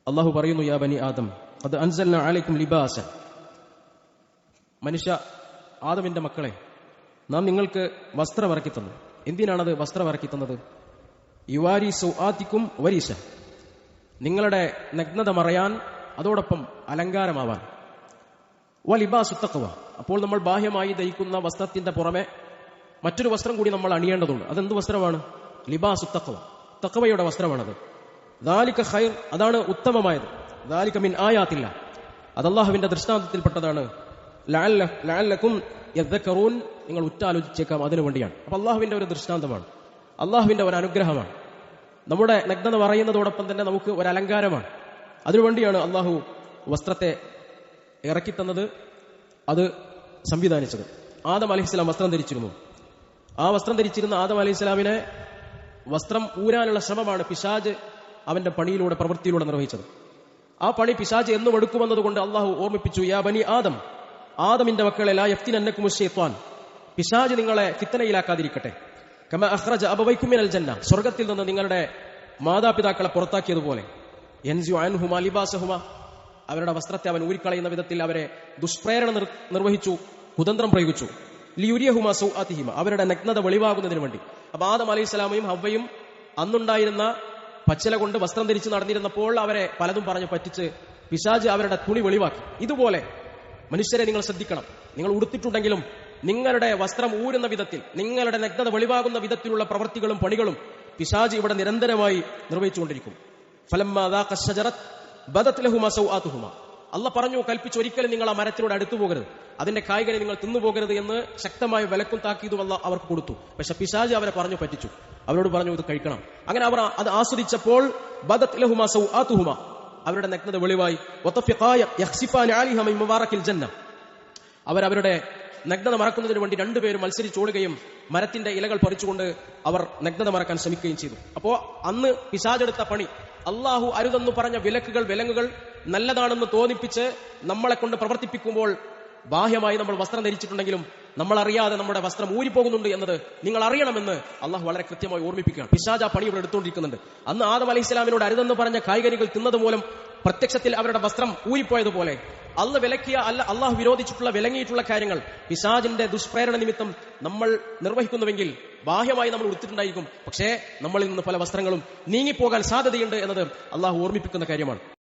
അള്ളാഹു പറയുന്നു, യാ ബനി ആദം ഖദ് അൻസൽനാ അലൈക്കും ലിബാസ. മനുഷ്യ ആദമിന്റെ മക്കളെ, നാം നിങ്ങൾക്ക് വസ്ത്രം ഇറക്കി തന്നു. എന്തിനാണത് വസ്ത്രം ഇറക്കി തന്നത്? യുവാരി സൗആത്തിക്കും വരീശ, നിങ്ങളുടെ നഗ്നത മറയാൻ, അതോടൊപ്പം അലങ്കാരമാവാൻ. വലിബാസു തഖ്വ, അപ്പോൾ നമ്മൾ ബാഹ്യമായി ധരിക്കുന്ന വസ്ത്രത്തിന്റെ പുറമെ മറ്റൊരു വസ്ത്രം കൂടി നമ്മൾ അണിയേണ്ടതുണ്ട്. അതെന്ത് വസ്ത്രമാണ്? ലിബാസു തഖ്വ, തഖ്വയുടെ വസ്ത്രമാണത്. ദാലിക ഖൈർ, അതാണ് ഉത്തമമായത്. ദാലിക മിൻ ആയാത്തില്ല, അത് അല്ലാഹുവിന്റെ ദൃഷ്ടാന്തത്തിൽപ്പെട്ടതാണ്. ലഅല്ലക്കും യദ്ദക്കറൂൻ, നിങ്ങൾ ഉറ്റാലോചിച്ചേക്കാം, അതിനു വേണ്ടിയാണ്. അപ്പൊ അല്ലാഹുവിന്റെ ഒരു ദൃഷ്ടാന്തമാണ്, അല്ലാഹുവിന്റെ ഒരു അനുഗ്രഹമാണ്. നമ്മുടെ നഗ്നത പറയുന്നതോടൊപ്പം തന്നെ നമുക്ക് ഒരു അലങ്കാരമാണ്. അതിനുവേണ്ടിയാണ് അല്ലാഹു വസ്ത്രത്തെ ഇറക്കിത്തന്നത്, അത് സംവിധാനിച്ചത്. ആദം അലൈഹിസ്സലാം വസ്ത്രം ധരിച്ചിരുന്നു. ആ വസ്ത്രം ധരിച്ചിരുന്ന ആദം അലൈഹിസ്സലാമിനെ വസ്ത്രം ഊരാനുള്ള ശ്രമമാണ് പിശാജ് അവന്റെ പണിയിലൂടെ, പ്രവൃത്തിയിലൂടെ നിർവഹിച്ചത്. ആ പണി പിശാജ് എന്നും എടുക്കുമെന്നതുകൊണ്ട് അള്ളാഹു ഓർമ്മിപ്പിച്ചു, യാ ബനി ആദം, ആദമിന്റെ മക്കളെ, ലാ യഫ്തിനന്നകും ശൈത്വാൻ, പിശാജ് നിങ്ങളെ ഫിത്നയിലാക്കാതിരിക്കട്ടെ. കമാ അഖ്റജ അബവൈകും മിനൽ ജന്ന, സ്വർഗ്ഗത്തിൽ നിന്ന് നിങ്ങളുടെ മാതാപിതാക്കളെ പുറത്താക്കിയതുപോലെ, യൻസിഉ അൻഹുമാ ലിബാസഹുമാ, അവരുടെ വസ്ത്രത്തെ അവൻ ഊരിക്കളയുന്ന വിധത്തിൽ അവരെ ദുഷ്പ്രേരണ നിർവഹിച്ചു, കുതന്ത്രം പ്രയോഗിച്ചു. ലിയുരിയഹുമാ സൗആതിഹിമ, അവരുടെ നഗ്നത വെളിവാകുന്നതിന് വേണ്ടി. അപ്പൊ ആദം അലൈഹിസ്സലാമയും ഹവ്വയും അന്നുണ്ടായിരുന്ന പച്ചില കൊണ്ട് വസ്ത്രം ധരിച്ച് നടന്നിരുന്നപ്പോൾ അവരെ പലതും പറഞ്ഞു പറ്റിച്ച് പിശാജ് അവരുടെ തുണി വെളിവാക്കി. ഇതുപോലെ മനുഷ്യരെ നിങ്ങൾ ശ്രദ്ധിക്കണം. നിങ്ങൾ ഉടുത്തിട്ടുണ്ടെങ്കിലും നിങ്ങളുടെ വസ്ത്രം ഊരുന്ന വിധത്തിൽ, നിങ്ങളുടെ നഗ്നത വെളിവാകുന്ന വിധത്തിലുള്ള പ്രവൃത്തികളും പണികളും പിശാജ് ഇവിടെ നിരന്തരമായി നിർവഹിച്ചുകൊണ്ടിരിക്കും. ഫലമ്മാ ദാഖ ശജറത് ബദത് ലഹുമാ സൗആതുഹുമാ, അല്ലാഹ് പറഞ്ഞു, കൽപ്പിച്ചു, ഒരിക്കലും നിങ്ങൾ ആ മരത്തിലൂടെ അടുത്തു പോകരുത്, അതിന്റെ കായ്കനി നിങ്ങൾ തിന്നുപോകരുത് എന്ന് ശക്തമായ വിലക്കും താക്കീതും അല്ലാഹ് അവർക്ക് കൊടുത്തു. പക്ഷെ പിശാച് അവരെ പറഞ്ഞു പറ്റിച്ചു, അവരോട് പറഞ്ഞു ഇത് കഴിക്കണം. അങ്ങനെ അവർ അത് ആസ്വദിച്ചപ്പോൾ ബദത് ലഹുമാ സൗആതുഹുമാ, അവരുടെ നഗ്നത വെളിവായി. വതഫിഖാ യഖ്സിഫാന അലൈഹാ മിൻ മുബാറക്കിൽ ജന്ന, അവരുടെ നഗ്നത മറക്കുന്നതിന് വേണ്ടി രണ്ടുപേരും മത്സരിച്ചോടുകയും മരത്തിന്റെ ഇലകൾ പറിച്ചുകൊണ്ട് അവർ നഗ്നത മറക്കാൻ ശ്രമിക്കുകയും ചെയ്തു. അപ്പോ അന്ന് പിശാചെടുത്ത പണി, അള്ളാഹു അരുതെന്ന് പറഞ്ഞ വിലങ്ങുകൾ നല്ലതാണെന്ന് തോന്നിപ്പിച്ച് നമ്മളെ കൊണ്ട് പ്രവർത്തിപ്പിക്കുമ്പോൾ, ബാഹ്യമായി നമ്മൾ വസ്ത്രം ധരിച്ചിട്ടുണ്ടെങ്കിലും നമ്മൾ അറിയാതെ നമ്മുടെ വസ്ത്രം ഊരിപ്പോകുന്നുണ്ട് എന്നത് നിങ്ങൾ അറിയണമെന്ന് അള്ളാഹു വളരെ കൃത്യമായി ഓർമ്മിപ്പിക്കുകയാണ്. പിശാച് ആ പണി ഇവിടെ എടുത്തുകൊണ്ടിരിക്കുന്നുണ്ട്. അന്ന് ആദം അലൈഹിസ്സലാമിനോട് അരുതെന്ന് പറഞ്ഞ കായ്കനികൾ തിന്നത് മൂലം പ്രത്യക്ഷത്തിൽ അവരുടെ വസ്ത്രം ഊരിപ്പോയതുപോലെ അള്ളാഹ് വിലക്കിയ, അള്ളാഹു വിരോധിച്ചിട്ടുള്ള, വിലങ്ങിയിട്ടുള്ള കാര്യങ്ങൾ പിശാചിന്റെ ദുഷ്പ്രേരണ നിമിത്തം നമ്മൾ നിർവഹിക്കുന്നുവെങ്കിൽ ബാഹ്യമായി നമ്മൾ ഉടുത്തിട്ടുണ്ടായിരിക്കും, പക്ഷേ നമ്മളിൽ നിന്ന് പല വസ്ത്രങ്ങളും നീങ്ങിപ്പോകാൻ സാധ്യതയുണ്ട് എന്നത് അള്ളാഹു ഓർമ്മിപ്പിക്കുന്ന കാര്യമാണ്.